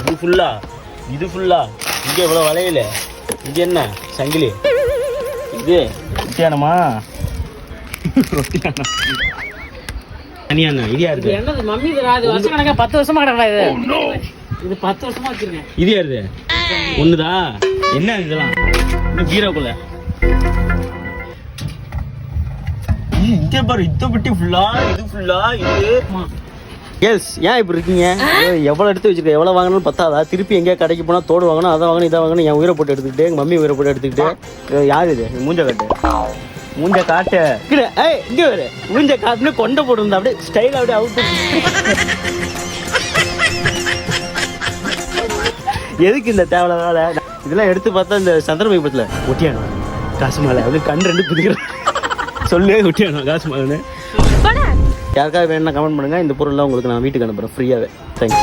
இது ஃபுல்லா இங்கே இவ்வளோ வளையல. இது என்ன சங்கிலி? இது ரொட்டியானமா? ரொட்டியானா அனியாண்ணா இது யாரு? என்னது மம்மி? இது வருஷம் கணக்கா 10 வருஷமா கிடக்கா இது. இது 10 வருஷமா வச்சிருக்கேன். இது யாரு? ஒண்ணுதா? என்ன இதெல்லாம் இன்னும் பீரோக்குள்ள? இங்கே பாரு, இதை பட்டி ஃபுல்லா இது ஃபுல்லா இது. எஸ், ஏன் இப்படி இருக்கீங்க? எவ்வளோ எடுத்து வச்சிருக்கேன், எவ்வளோ வாங்கணும்னு பத்தாதா? திருப்பி எங்கேயா கடைக்கு போனால் தோடு வாங்கணும், அதை வாங்கணும், இதை வாங்கணும். என் உயிரை போட்டு எடுத்துக்கிட்டு, எங்கள் மம்மி உயிரை போட்டு எடுத்துக்கிட்டு. யார் இது? மூஞ்ச காட்டு, மூஞ்ச காட்டு. ஏய் இங்கே வேறு மூஞ்ச காட்டுன்னு கொண்டை போட்டுருந்தா அப்படியே ஸ்டைல் அப்படியே அவுட்டு. எதுக்கு இந்த தேவையில்லாத இதெல்லாம் எடுத்து பார்த்தா இந்த சந்திரமுகி படத்தில் ஒட்டியானோ காசு மாலை அப்படி கண் ரெண்டு பிடிக்கிறேன். சொல்லு ஒட்டியானோ காசு மாலைன்னு. யாருக்காவது வேணும்னா கமெண்ட் பண்ணுங்கள். இந்த பொருள்லாம் உங்களுக்கு நான் வீட்டுக்கு அனுப்புகிறேன் ஃப்ரீயாகவே. தேங்க்யூ.